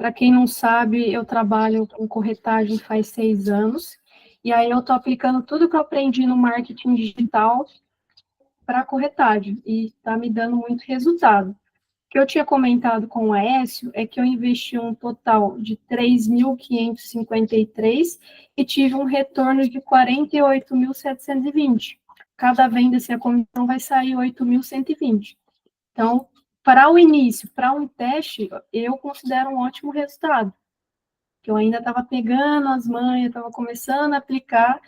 Para quem não sabe, eu trabalho com corretagem faz 6 anos, e aí eu estou aplicando tudo que eu aprendi no marketing digital para a corretagem, e está me dando muito resultado. O que eu tinha comentado com o Aécio é que eu investi um total de 3.553 e tive um retorno de 48.720. Cada venda, se a comissão vai sair 8.120. Então, para o início, para um teste, eu considero um ótimo resultado. Que eu ainda estava pegando as manhas, estava começando a aplicar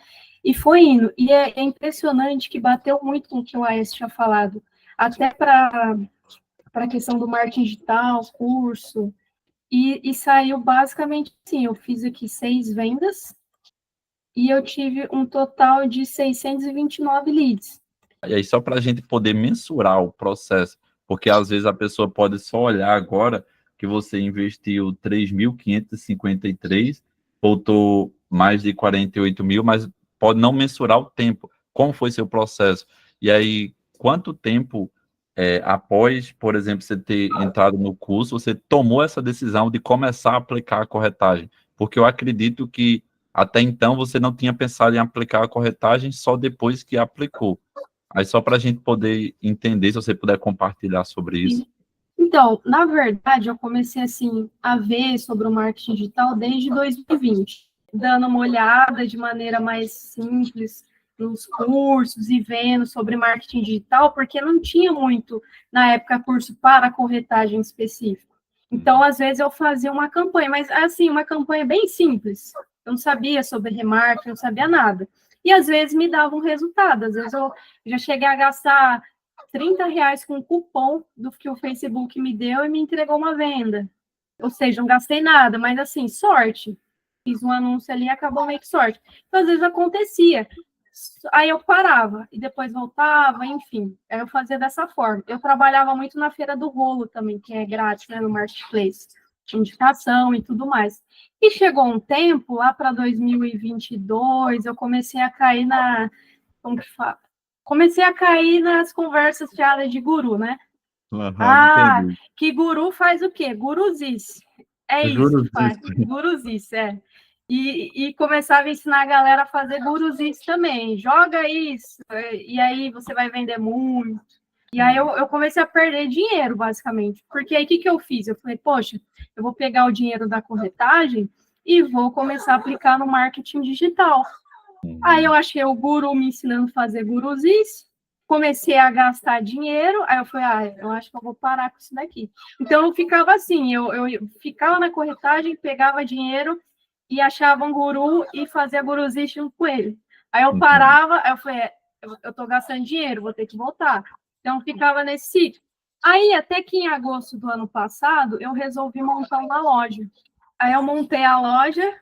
e foi indo. E é impressionante que bateu muito com o que o AS tinha falado, até para a questão do marketing digital, curso, e saiu basicamente assim, eu fiz aqui 6 vendas e eu tive um total de 629 leads. E aí, só para a gente poder mensurar o processo, porque às vezes a pessoa pode só olhar agora que você investiu 3.553, voltou mais de 48 mil, mas pode não mensurar o tempo. Como foi seu processo? E aí, quanto tempo após, por exemplo, você ter entrado no curso, você tomou essa decisão de começar a aplicar a corretagem? Porque eu acredito que até então você não tinha pensado em aplicar a corretagem só depois que aplicou. Aí só para a gente poder entender, se você puder compartilhar sobre isso. Então, na verdade, eu comecei assim a ver sobre o marketing digital desde 2020, dando uma olhada de maneira mais simples nos cursos e vendo sobre marketing digital, porque não tinha muito, na época, curso para corretagem específico. Então, às vezes, eu fazia uma campanha, mas assim, uma campanha bem simples. Eu não sabia sobre remarketing, não sabia nada. E às vezes me dava um resultado, às vezes eu já cheguei a gastar R$ 30 com o cupom do que o Facebook me deu e me entregou uma venda. Ou seja, não gastei nada, mas assim, sorte. Fiz um anúncio ali e acabou meio que sorte. Então, às vezes acontecia. Aí eu parava e depois voltava, enfim. Aí eu fazia dessa forma. Eu trabalhava muito na Feira do Rolo também, que é grátis, né, no Marketplace. Indicação e tudo mais. E chegou um tempo, lá para 2022, eu comecei a cair como que fala? Comecei a cair nas conversas fiadas de guru, né? Entendi. Que guru faz o quê? Guruzice. É isso que faz. Guruzice, é. E começava a ensinar a galera a fazer guruzice também. Joga isso, e aí você vai vender muito. E aí eu comecei a perder dinheiro, basicamente. Porque aí o que eu fiz? Eu falei, poxa, eu vou pegar o dinheiro da corretagem e vou começar a aplicar no marketing digital. Aí eu achei o guru me ensinando a fazer guruzice, comecei a gastar dinheiro, aí eu falei, eu acho que eu vou parar com isso daqui. Então eu ficava assim, eu ficava na corretagem, pegava dinheiro e achava um guru e fazia guruzice junto com ele. Aí eu parava, aí eu falei, eu tô gastando dinheiro, vou ter que voltar. Então eu ficava nesse sítio. Aí até que em agosto do ano passado, eu resolvi montar uma loja. Aí eu montei a loja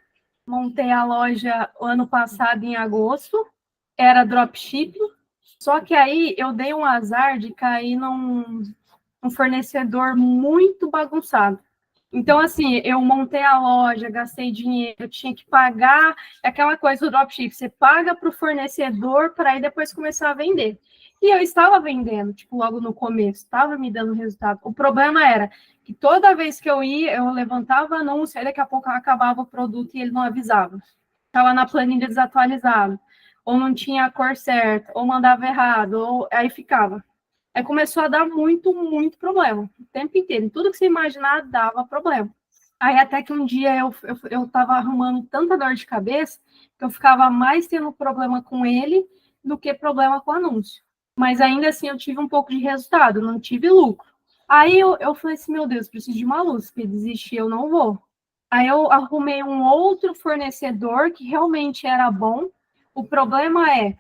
o ano passado, em agosto, era dropshipping, só que aí eu dei um azar de cair num fornecedor muito bagunçado. Então, assim, eu montei a loja, gastei dinheiro, eu tinha que pagar aquela coisa do dropship, você paga para o fornecedor para aí depois começar a vender. E eu estava vendendo, tipo, logo no começo, estava me dando resultado. O problema era que toda vez que eu ia, eu levantava anúncio, aí daqui a pouco acabava o produto e ele não avisava. Estava na planilha desatualizada, ou não tinha a cor certa, ou mandava errado, ou aí ficava. Aí começou a dar muito, muito problema, o tempo inteiro. Tudo que você imaginar dava problema. Aí até que um dia eu estava arrumando tanta dor de cabeça que eu ficava mais tendo problema com ele do que problema com o anúncio. Mas ainda assim eu tive um pouco de resultado, não tive lucro. Aí eu falei assim, meu Deus, preciso de uma luz, porque desistir eu não vou. Aí eu arrumei um outro fornecedor que realmente era bom. O problema é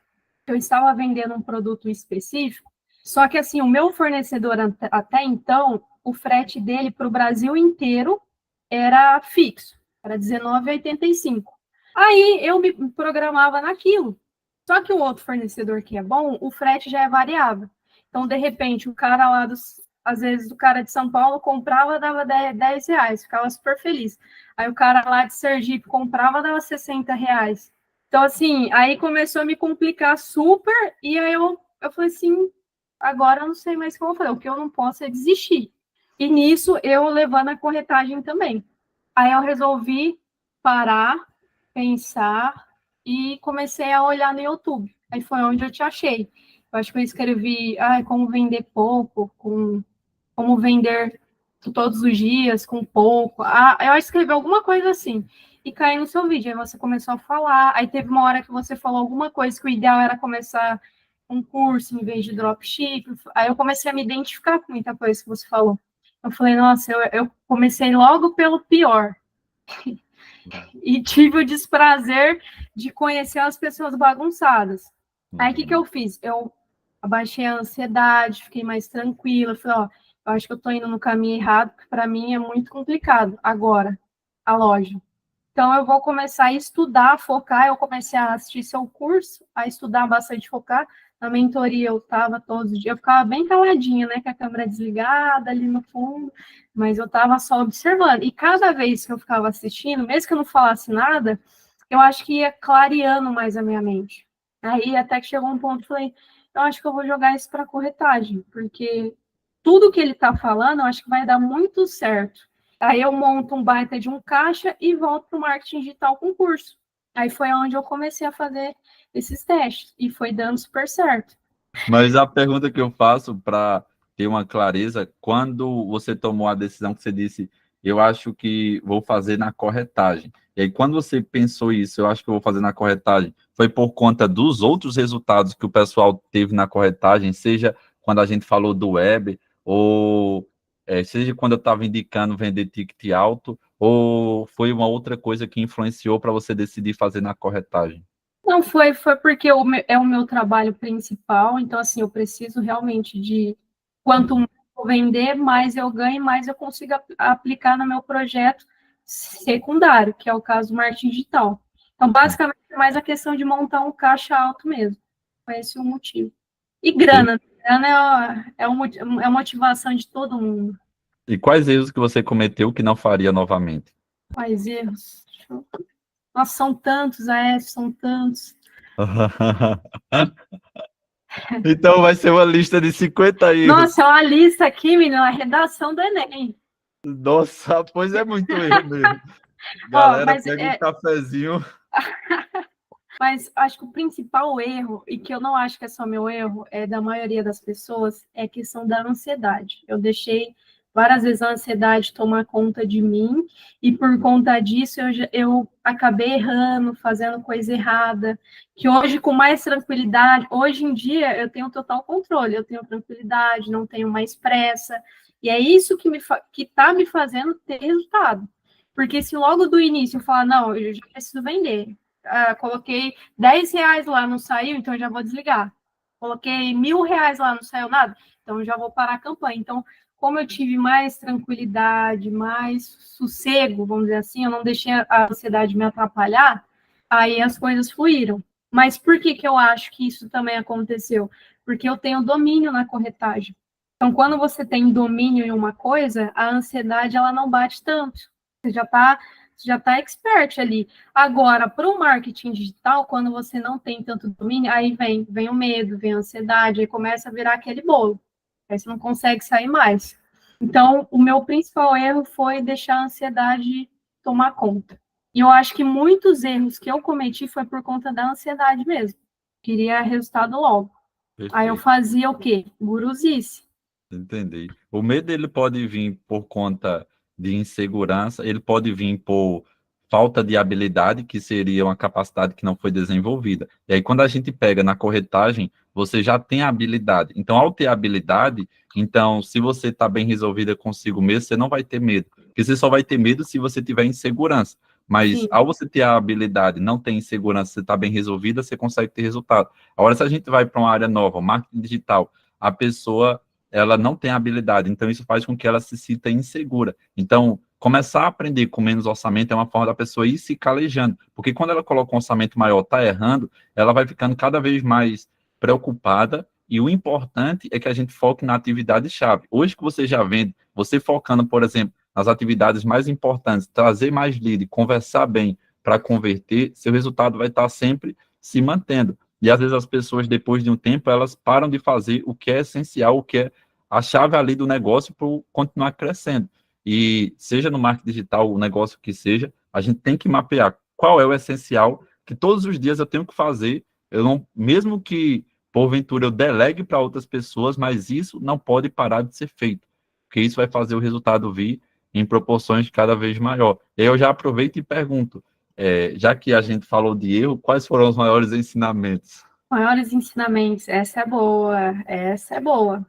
que eu estava vendendo um produto específico, só que assim, o meu fornecedor até então, o frete dele para o Brasil inteiro era fixo, era R$19,85. Aí eu me programava naquilo. Só que o outro fornecedor que é bom, o frete já é variável. Então, de repente, o cara lá às vezes o cara de São Paulo comprava, dava R$10, ficava super feliz. Aí o cara lá de Sergipe comprava, dava R$60. Então, assim, aí começou a me complicar super, e aí eu falei assim, agora eu não sei mais o que eu vou fazer, o que eu não posso é desistir. E nisso, eu levando a corretagem também. Aí eu resolvi parar, pensar e comecei a olhar no YouTube. Aí foi onde eu te achei. Eu acho que eu escrevi como vender pouco, como vender todos os dias, com pouco. Eu escrevi alguma coisa assim. E caí no seu vídeo. Aí você começou a falar. Aí teve uma hora que você falou alguma coisa que o ideal era começar um curso em vez de dropship. Aí eu comecei a me identificar com muita coisa que você falou. Eu falei, nossa, eu comecei logo pelo pior. E tive o desprazer de conhecer as pessoas bagunçadas. Aí o que eu fiz? Eu abaixei a ansiedade, fiquei mais tranquila. Falei, ó, eu acho que eu tô indo no caminho errado, porque para mim é muito complicado agora, a loja. Então, eu vou começar a estudar, focar. Eu comecei a assistir seu curso, a estudar bastante, focar. Na mentoria, eu estava todos os dias, eu ficava bem caladinha, né, com a câmera desligada ali no fundo, mas eu estava só observando. E cada vez que eu ficava assistindo, mesmo que eu não falasse nada, eu acho que ia clareando mais a minha mente. Aí, até que chegou um ponto, eu falei, eu acho que eu vou jogar isso para corretagem, porque tudo que ele está falando, eu acho que vai dar muito certo. Aí eu monto um baita de um caixa e volto para o marketing digital com curso. Aí foi onde eu comecei a fazer esses testes e foi dando super certo. Mas a pergunta que eu faço para ter uma clareza, quando você tomou a decisão que você disse, eu acho que vou fazer na corretagem. E aí, quando você pensou isso, eu acho que eu vou fazer na corretagem, foi por conta dos outros resultados que o pessoal teve na corretagem, seja quando a gente falou do web, ou seja quando eu estava indicando vender ticket alto, ou foi uma outra coisa que influenciou para você decidir fazer na corretagem? Não foi porque é o meu trabalho principal, então assim, eu preciso realmente de quanto mais eu vender, mais eu ganho, mais eu consigo aplicar no meu projeto secundário, que é o caso do marketing digital. Então, basicamente, é mais a questão de montar um caixa alto mesmo. Foi esse o motivo. E grana. Grana é a motivação de todo mundo. E quais erros que você cometeu que não faria novamente? Quais erros? Nossa, são tantos, AF, são tantos. Então vai ser uma lista de 50 erros. Nossa, é uma lista aqui, menina, a redação do Enem. Nossa, pois é muito erro mesmo. Ó, Galera, pega um cafezinho. mas acho que o principal erro, e que eu não acho que é só meu erro, é da maioria das pessoas, é a questão da ansiedade. Eu deixei várias vezes a ansiedade tomar conta de mim, e por conta disso eu acabei errando, fazendo coisa errada, que hoje, com mais tranquilidade, hoje em dia eu tenho total controle, eu tenho tranquilidade, não tenho mais pressa, e é isso que está me fazendo ter resultado. Porque se logo do início eu falar, não, eu já preciso vender, coloquei 10 reais lá, não saiu, então eu já vou desligar. Coloquei R$ 1.000 lá, não saiu nada, então eu já vou parar a campanha. Então, como eu tive mais tranquilidade, mais sossego, vamos dizer assim, eu não deixei a ansiedade me atrapalhar, aí as coisas fluíram. Mas por que eu acho que isso também aconteceu? Porque eu tenho domínio na corretagem. Então, quando você tem domínio em uma coisa, a ansiedade ela não bate tanto. Você já tá expert ali. Agora, para o marketing digital, quando você não tem tanto domínio, aí vem o medo, vem a ansiedade, aí começa a virar aquele bolo. Aí você não consegue sair mais. Então, o meu principal erro foi deixar a ansiedade tomar conta. E eu acho que muitos erros que eu cometi foi por conta da ansiedade mesmo. Queria resultado logo. Aí eu Perfeito, fazia o quê? Guruzice. entendi. O medo ele pode vir por conta de insegurança, ele pode vir por falta de habilidade, que seria uma capacidade que não foi desenvolvida. E aí, quando a gente pega na corretagem, você já tem a habilidade. Então, ao ter a habilidade, então, se você está bem resolvida consigo mesmo, você não vai ter medo. Porque você só vai ter medo se você tiver insegurança. Mas Sim, ao você ter a habilidade, não ter insegurança, você está bem resolvida, você consegue ter resultado. Agora, se a gente vai para uma área nova, marketing digital, a pessoa ela não tem habilidade, então isso faz com que ela se sinta insegura. Então, começar a aprender com menos orçamento é uma forma da pessoa ir se calejando, porque quando ela coloca um orçamento maior, está errando, ela vai ficando cada vez mais preocupada, e o importante é que a gente foque na atividade-chave. Hoje que você já vende, você focando, por exemplo, nas atividades mais importantes, trazer mais lead, conversar bem para converter, seu resultado vai estar sempre se mantendo. E às vezes as pessoas, depois de um tempo, elas param de fazer o que é essencial, o que é a chave ali do negócio para continuar crescendo. E seja no marketing digital, o negócio que seja, a gente tem que mapear qual é o essencial que todos os dias eu tenho que fazer. Eu não, mesmo que porventura eu delegue para outras pessoas, mas isso não pode parar de ser feito, porque isso vai fazer o resultado vir em proporções cada vez maior. E aí eu já aproveito e pergunto, já que a gente falou de erro, quais foram os maiores ensinamentos? Maiores ensinamentos, essa é boa, essa é boa.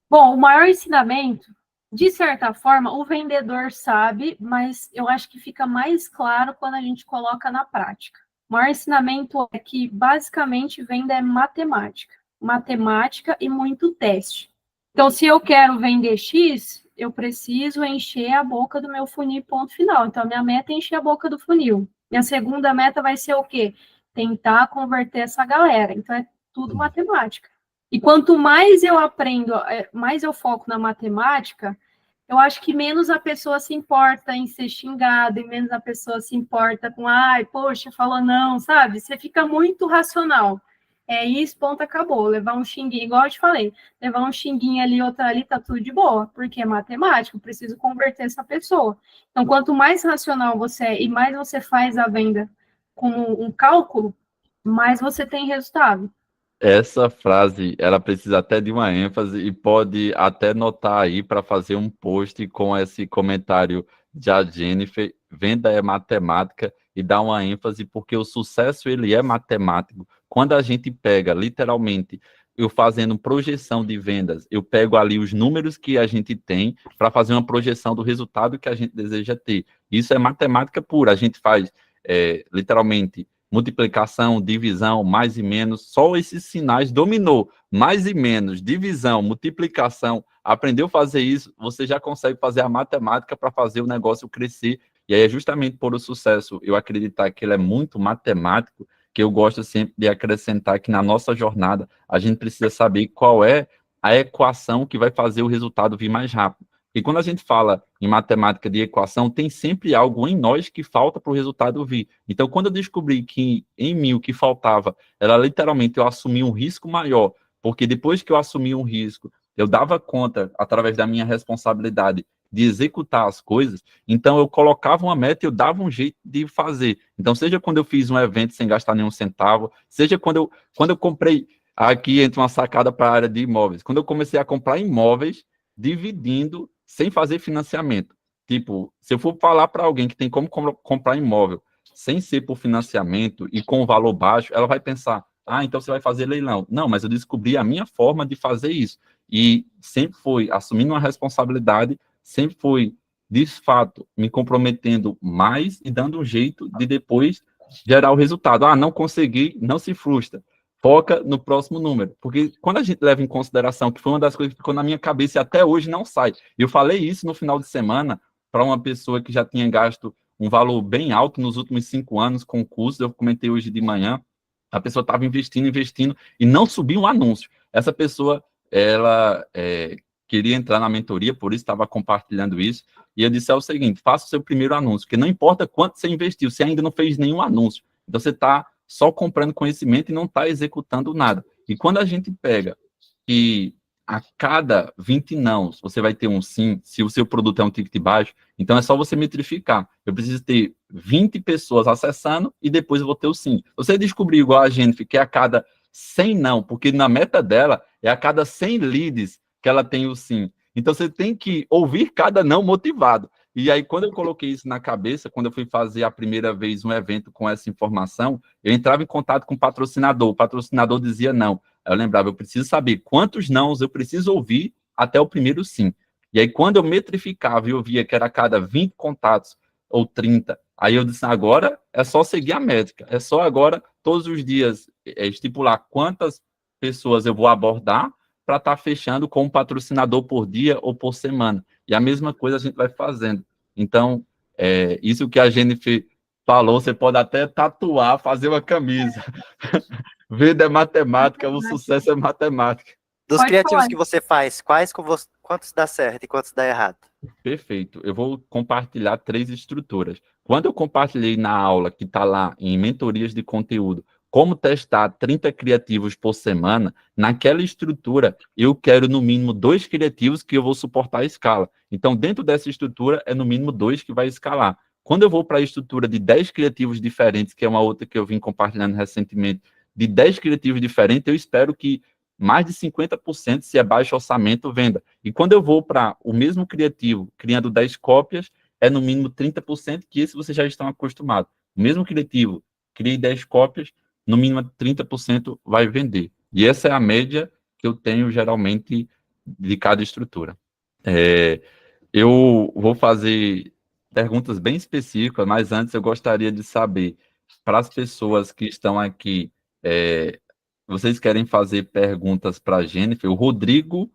Bom, o maior ensinamento, de certa forma, o vendedor sabe, mas eu acho que fica mais claro quando a gente coloca na prática. O maior ensinamento é que, basicamente, venda é matemática. Matemática e muito teste. Então, se eu quero vender X, eu preciso encher a boca do meu funil, ponto final. Então, a minha meta é encher a boca do funil. Minha segunda meta vai ser o quê? Tentar converter essa galera. Então, é tudo matemática. E quanto mais eu aprendo, mais eu foco na matemática, eu acho que menos a pessoa se importa em ser xingada, e menos a pessoa se importa com, ai, poxa, falou não, sabe? Você fica muito racional. É isso, ponto, acabou. Levar um xinguinho, igual eu te falei, levar um xinguinho ali, outra ali, tá tudo de boa, porque é matemática, eu preciso converter essa pessoa. Então, quanto mais racional você é e mais você faz a venda como um cálculo, mais você tem resultado. Essa frase, ela precisa até de uma ênfase e pode até notar aí para fazer um post com esse comentário de a Jennifer, venda é matemática e dá uma ênfase porque o sucesso ele é matemático. Quando a gente pega, literalmente, eu fazendo projeção de vendas, eu pego ali os números que a gente tem para fazer uma projeção do resultado que a gente deseja ter. Isso é matemática pura, a gente faz literalmente multiplicação, divisão, mais e menos, só esses sinais dominou, mais e menos, divisão, multiplicação, aprendeu a fazer isso, você já consegue fazer a matemática para fazer o negócio crescer, e aí é justamente por o sucesso, eu acreditar que ele é muito matemático, que eu gosto sempre de acrescentar que na nossa jornada, a gente precisa saber qual é a equação que vai fazer o resultado vir mais rápido. E quando a gente fala em matemática de equação, tem sempre algo em nós que falta para o resultado vir. Então, quando eu descobri que em mim o que faltava era literalmente eu assumir um risco maior, porque depois que eu assumi um risco, eu dava conta, através da minha responsabilidade, de executar as coisas, então eu colocava uma meta e eu dava um jeito de fazer. Então, seja quando eu fiz um evento sem gastar nenhum centavo, seja quando eu comprei, aqui entra uma sacada para a área de imóveis, quando eu comecei a comprar imóveis, dividindo sem fazer financiamento. Tipo, se eu for falar para alguém que tem como comprar imóvel sem ser por financiamento e com valor baixo, ela vai pensar, ah, então você vai fazer leilão. Não, mas eu descobri a minha forma de fazer isso. E sempre foi assumindo uma responsabilidade, sempre foi, de fato, me comprometendo mais e dando um jeito de depois gerar o resultado. Ah, não consegui, não se frustra. Foca no próximo número. Porque quando a gente leva em consideração, que foi uma das coisas que ficou na minha cabeça e até hoje não sai. Eu falei isso no final de semana para uma pessoa que já tinha gasto um valor bem alto nos últimos 5 anos com cursos, eu comentei hoje de manhã, a pessoa estava investindo, e não subiu um anúncio. Essa pessoa, ela queria entrar na mentoria, por isso estava compartilhando isso, e eu disse o seguinte, faça o seu primeiro anúncio, porque não importa quanto você investiu, você ainda não fez nenhum anúncio. Então, você está só comprando conhecimento e não está executando nada. E quando a gente pega que a cada 20 nãos você vai ter um sim, se o seu produto é um ticket baixo, então é só você metrificar. Eu preciso ter 20 pessoas acessando e depois eu vou ter o sim. Você descobrir igual a gente, que é a cada 100 não, porque na meta dela é a cada 100 leads que ela tem o sim. Então você tem que ouvir cada não motivado. E aí, quando eu coloquei isso na cabeça, quando eu fui fazer a primeira vez um evento com essa informação, eu entrava em contato com o patrocinador dizia não. Aí eu lembrava, eu preciso saber quantos nãos eu preciso ouvir até o primeiro sim. E aí, quando eu metrificava e eu via que era a cada 20 contatos ou 30, aí eu disse, agora é só seguir a métrica, é só agora, todos os dias, estipular quantas pessoas eu vou abordar para estar fechando com um patrocinador por dia ou por semana. E a mesma coisa a gente vai fazendo. Então, isso que a Jennifer falou, você pode até tatuar, fazer uma camisa. Vida é matemática, o sucesso é matemática. Dos Pode criativos falar. que você faz, quantos dá certo e quantos dá errado? Perfeito. Eu vou compartilhar 3 estruturas. Quando eu compartilhei na aula, que está lá em mentorias de conteúdo, como testar 30 criativos por semana, naquela estrutura, eu quero no mínimo 2 criativos que eu vou suportar a escala. Então, dentro dessa estrutura, é no mínimo 2 que vai escalar. Quando eu vou para a estrutura de 10 criativos diferentes, que é uma outra que eu vim compartilhando recentemente, de 10 criativos diferentes, eu espero que mais de 50%, se é baixo orçamento, venda. E quando eu vou para o mesmo criativo, criando 10 cópias, é no mínimo 30%, que esse vocês já estão acostumados. O mesmo criativo, crie 10 cópias, no mínimo 30% vai vender. E essa é a média que eu tenho geralmente de cada estrutura. Eu vou fazer perguntas bem específicas, mas antes eu gostaria de saber, para as pessoas que estão aqui, vocês querem fazer perguntas para a Jennifer? O Rodrigo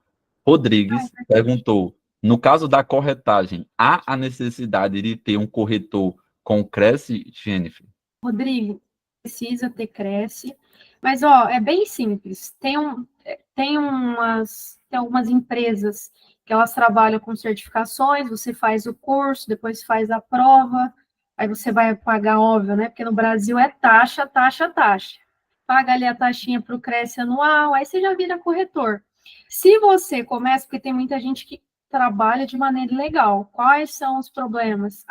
Rodrigues perguntou, no caso da corretagem, há a necessidade de ter um corretor com Cresce, Jennifer? Rodrigo, precisa ter Cresce, mas ó, é bem simples. Tem algumas empresas que elas trabalham com certificações, você faz o curso, depois faz a prova, aí você vai pagar, óbvio, né? Porque no Brasil é taxa, taxa, taxa. Paga ali a taxinha para o Cresce anual, aí você já vira corretor. Se você começa, porque tem muita gente que trabalha de maneira ilegal, quais são os problemas?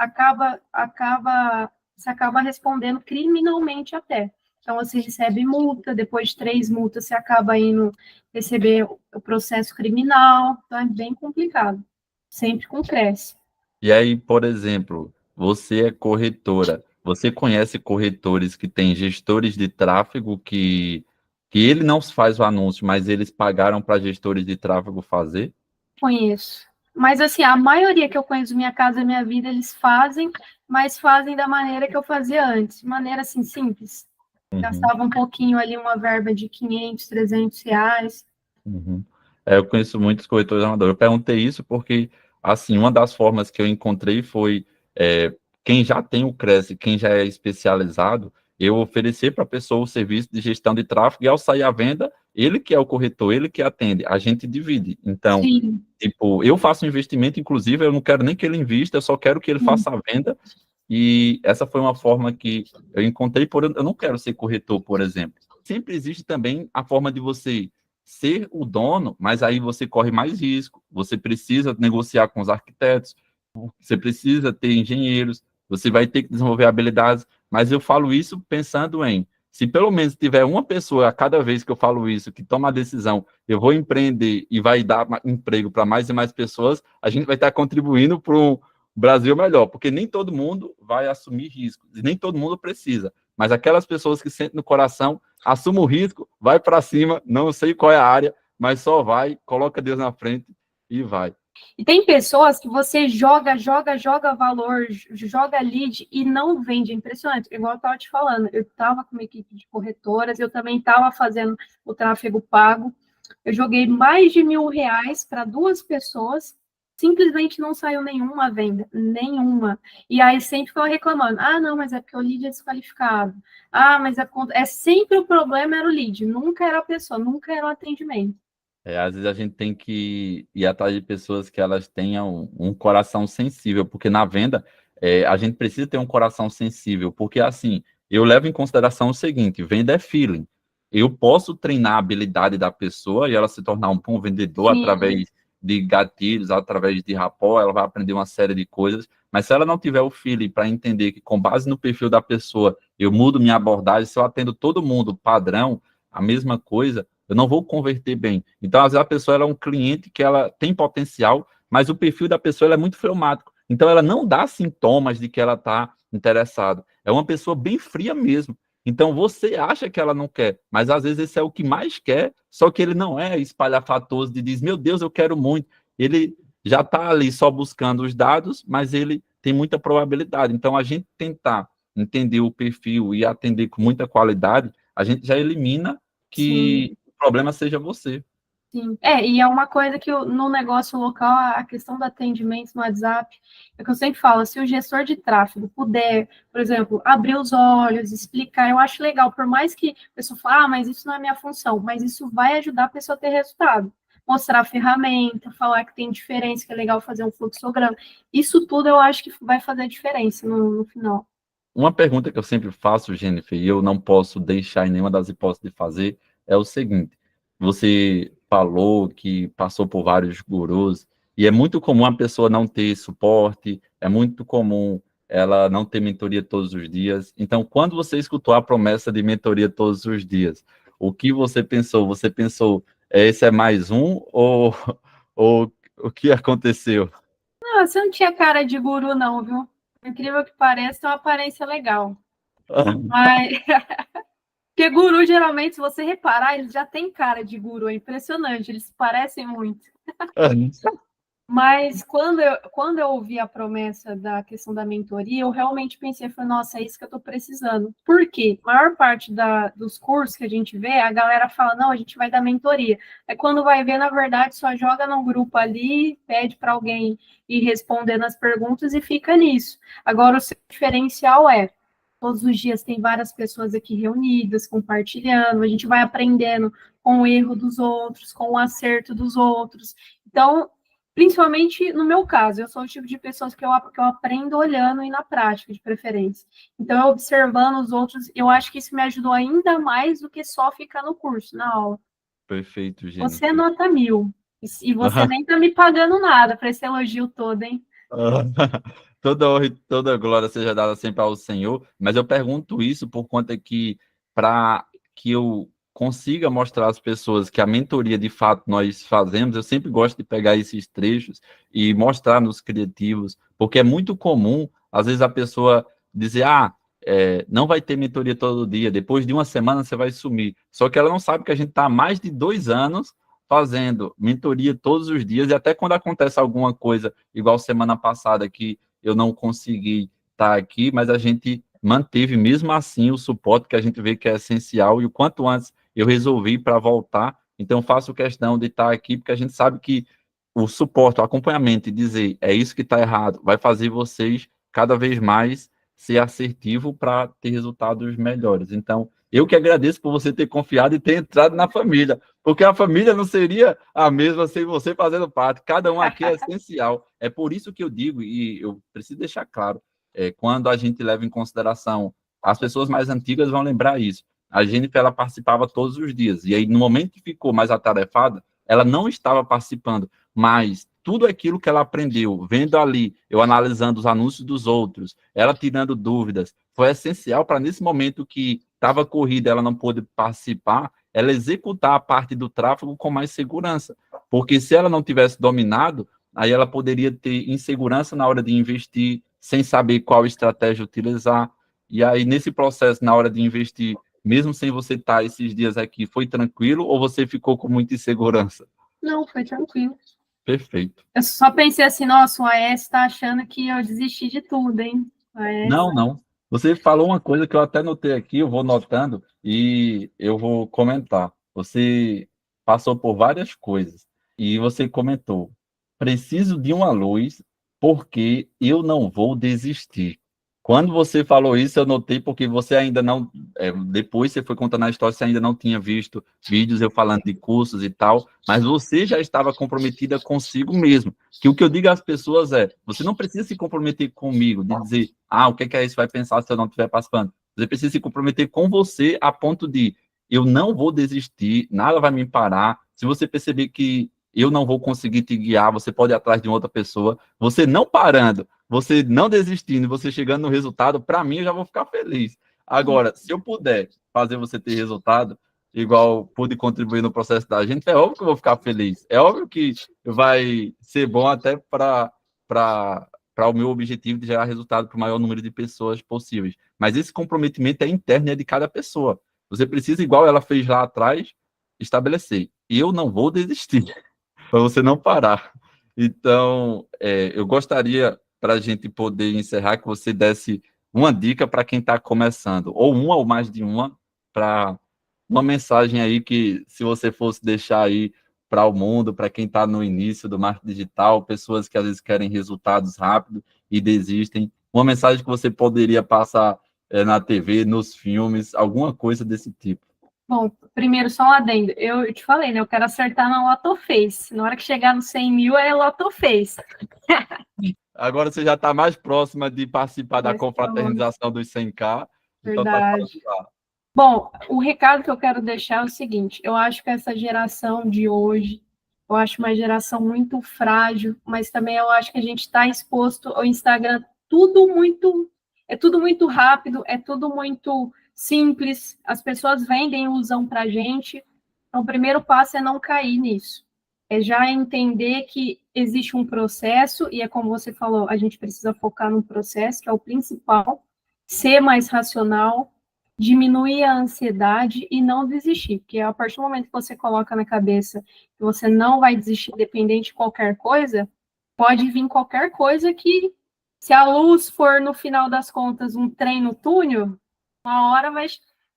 Você acaba respondendo criminalmente até. Então, você recebe multa, depois de 3 multas, você acaba indo receber o processo criminal, então é bem complicado. Sempre com Cresce. E aí, por exemplo, você é corretora, você conhece corretores que têm gestores de tráfego que ele não faz o anúncio, mas eles pagaram para gestores de tráfego fazer? Conheço. Mas, assim, a maioria que eu conheço, Minha Casa Minha Vida, eles fazem, mas fazem da maneira que eu fazia antes. De maneira, assim, simples. Gastava um pouquinho ali, uma verba de 500, 300 reais. Uhum. Eu conheço muitos corretores amadores. Eu perguntei isso porque, assim, uma das formas que eu encontrei foi quem já tem o Cresce, quem já é especializado, eu oferecer para a pessoa o serviço de gestão de tráfego e ao sair à venda, ele que é o corretor, ele que atende, a gente divide. Então, Sim. tipo, eu faço um investimento, inclusive, eu não quero nem que ele invista, eu só quero que ele faça a venda. E essa foi uma forma que eu encontrei, por eu não quero ser corretor, por exemplo. Sempre existe também a forma de você ser o dono, mas aí você corre mais risco, você precisa negociar com os arquitetos, você precisa ter engenheiros, você vai ter que desenvolver habilidades, mas eu falo isso pensando em, se pelo menos tiver uma pessoa a cada vez que eu falo isso, que toma a decisão, eu vou empreender e vai dar emprego para mais e mais pessoas, a gente vai estar contribuindo para um Brasil melhor, porque nem todo mundo vai assumir risco, e nem todo mundo precisa, mas aquelas pessoas que sentem no coração, assuma o risco, vai para cima, não sei qual é a área, mas só vai, coloca Deus na frente e vai. E tem pessoas que você joga valor, joga lead e não vende. É impressionante. Igual eu estava te falando, eu estava com uma equipe de corretoras, eu também estava fazendo o tráfego pago. Eu joguei mais de R$ 1.000 para 2 pessoas, simplesmente não saiu nenhuma venda, nenhuma. E aí sempre ficam reclamando: ah, não, mas é porque o lead é desqualificado. Ah, mas é sempre o problema era o lead, nunca era a pessoa, nunca era o atendimento. Às vezes a gente tem que ir atrás de pessoas que elas tenham um coração sensível, porque na venda a gente precisa ter um coração sensível, porque assim, eu levo em consideração o seguinte, venda é feeling. Eu posso treinar a habilidade da pessoa e ela se tornar um bom vendedor Sim. através de gatilhos, através de rapport, ela vai aprender uma série de coisas, mas se ela não tiver o feeling para entender que com base no perfil da pessoa, eu mudo minha abordagem, se eu atendo todo mundo padrão, a mesma coisa, eu não vou converter bem. Então, às vezes, a pessoa ela é um cliente que ela tem potencial, mas o perfil da pessoa ela é muito fleumático. Então, ela não dá sintomas de que ela está interessada. É uma pessoa bem fria mesmo. Então, você acha que ela não quer, mas às vezes esse é o que mais quer, só que ele não é espalhafatoso de diz, meu Deus, eu quero muito. Ele já está ali só buscando os dados, mas ele tem muita probabilidade. Então, a gente tentar entender o perfil e atender com muita qualidade, a gente já elimina que Sim. o problema seja você. Sim. E é uma coisa que no negócio local, a questão do atendimento no WhatsApp, é que eu sempre falo, se o gestor de tráfego puder, por exemplo, abrir os olhos, explicar, eu acho legal, por mais que a pessoa fale, mas isso não é minha função, mas isso vai ajudar a pessoa a ter resultado. Mostrar a ferramenta, falar que tem diferença, que é legal fazer um fluxograma. Isso tudo eu acho que vai fazer diferença no final. uma pergunta que eu sempre faço, Jennifer, e eu não posso deixar em nenhuma das hipóteses de fazer, é o seguinte: você falou que passou por vários gurus, e é muito comum a pessoa não ter suporte, é muito comum ela não ter mentoria todos os dias. Então, quando você escutou a promessa de mentoria todos os dias, o que você pensou? Você pensou, esse é mais um, ou, ou o que aconteceu? Não, você não tinha cara de guru, não, viu? Por incrível que pareça, tem uma aparência legal. Mas, porque guru, geralmente, se você reparar, eles já têm cara de guru, é impressionante, eles se parecem muito. Mas quando eu ouvi a promessa da questão da mentoria, eu realmente pensei, falei, nossa, é isso que eu estou precisando. Por quê? A maior parte dos cursos que a gente vê, a galera fala, não, a gente vai dar mentoria. Aí quando vai ver, na verdade, só joga num grupo ali, pede para alguém ir respondendo as perguntas e fica nisso. Agora, o seu diferencial é, todos os dias tem várias pessoas aqui reunidas, compartilhando, a gente vai aprendendo com o erro dos outros, com o acerto dos outros. Então, principalmente no meu caso, eu sou o tipo de pessoas que eu aprendo olhando e na prática, de preferência. Então, eu observando os outros, eu acho que isso me ajudou ainda mais do que só ficar no curso, na aula. Perfeito, Você é Jennifer. nota 1000. E você nem tá me pagando nada para esse elogio todo, hein? Toda honra e toda glória seja dada sempre ao Senhor, mas eu pergunto isso por conta que, para que eu consiga mostrar às pessoas que a mentoria de fato nós fazemos, eu sempre gosto de pegar esses trechos e mostrar nos criativos, porque é muito comum, às vezes, a pessoa dizer, não vai ter mentoria todo dia, depois de uma semana você vai sumir. Só que ela não sabe que a gente está há mais de 2 anos fazendo mentoria todos os dias, e até quando acontece alguma coisa, igual semana passada, que eu não consegui estar aqui, mas a gente manteve mesmo assim o suporte que a gente vê que é essencial, e o quanto antes eu resolvi para voltar, então faço questão de estar aqui, porque a gente sabe que o suporte, o acompanhamento e dizer é isso que está errado, vai fazer vocês cada vez mais ser assertivo para ter resultados melhores. Então, eu que agradeço por você ter confiado e ter entrado na família, porque a família não seria a mesma sem você fazendo parte. Cada um aqui é essencial. É por isso que eu digo, e eu preciso deixar claro, quando a gente leva em consideração, as pessoas mais antigas vão lembrar isso. A Jennifer, ela participava todos os dias, e aí no momento que ficou mais atarefada, ela não estava participando, mas tudo aquilo que ela aprendeu, vendo ali, eu analisando os anúncios dos outros, ela tirando dúvidas, foi essencial para nesse momento que estava corrida, ela não pôde participar, ela executar a parte do tráfego com mais segurança. Porque se ela não tivesse dominado, aí ela poderia ter insegurança na hora de investir, sem saber qual estratégia utilizar. E aí, nesse processo, na hora de investir, mesmo sem você estar esses dias aqui, foi tranquilo ou você ficou com muita insegurança? Não, foi tranquilo. Perfeito. Eu só pensei assim, nossa, o AS tá achando que eu desisti de tudo, hein? Não, não. Você falou uma coisa que eu até notei aqui, eu vou notando e eu vou comentar. Você passou por várias coisas e você comentou: preciso de uma luz porque eu não vou desistir. Quando você falou isso, eu notei porque você ainda não, depois você foi contando a história, você ainda não tinha visto vídeos eu falando de cursos e tal, mas você já estava comprometida consigo mesmo. Que o que eu digo às pessoas é: você não precisa se comprometer comigo, de dizer, o que é isso vai pensar se eu não estiver participando? Você precisa se comprometer com você a ponto de, eu não vou desistir, nada vai me parar. Se você perceber que eu não vou conseguir te guiar, você pode ir atrás de outra pessoa. Você não parando, você não desistindo, você chegando no resultado, para mim eu já vou ficar feliz. Agora, se eu puder fazer você ter resultado, igual pude contribuir no processo da gente, é óbvio que eu vou ficar feliz. É óbvio que vai ser bom até para o meu objetivo de gerar resultado para o maior número de pessoas possíveis. Mas esse comprometimento é interno, é de cada pessoa. Você precisa, igual ela fez lá atrás, estabelecer. Eu não vou desistir, para você não parar. Então, eu gostaria, para a gente poder encerrar, que você desse uma dica para quem está começando, ou uma ou mais de uma, para uma mensagem aí que, se você fosse deixar aí para o mundo, para quem está no início do marketing digital, pessoas que às vezes querem resultados rápidos e desistem, uma mensagem que você poderia passar na TV, nos filmes, alguma coisa desse tipo. Bom, primeiro só um adendo. Eu te falei, né? Eu quero acertar na LotoFace. Na hora que chegar no 100 mil, é LotoFace. Agora você já está mais próxima de participar da Mais confraternização dos 100K. Então tá Verdade. fácil lá. Bom, o recado que eu quero deixar é o seguinte: eu acho que essa geração de hoje, eu acho uma geração muito frágil, mas também eu acho que a gente está exposto ao Instagram, tudo muito rápido, é tudo muito simples, as pessoas vendem e usam para a gente. Então, o primeiro passo é não cair nisso. É já entender que existe um processo, e é como você falou, a gente precisa focar no processo, que é o principal, ser mais racional, diminuir a ansiedade e não desistir, porque a partir do momento que você coloca na cabeça que você não vai desistir, independente de qualquer coisa, pode vir qualquer coisa que, se a luz for, no final das contas, um trem no túnel, uma hora vai...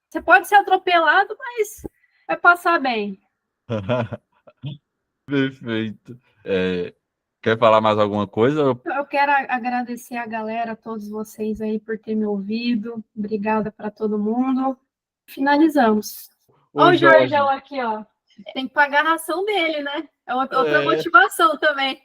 Você pode ser atropelado, mas vai passar bem. Perfeito. Quer falar mais alguma coisa? Eu quero agradecer a galera, a todos vocês aí por ter me ouvido. Obrigada para todo mundo. Finalizamos. Ô, Olha o Jorge. Jorgão aqui, ó. Tem que pagar a ração dele, né? É outra É. motivação também.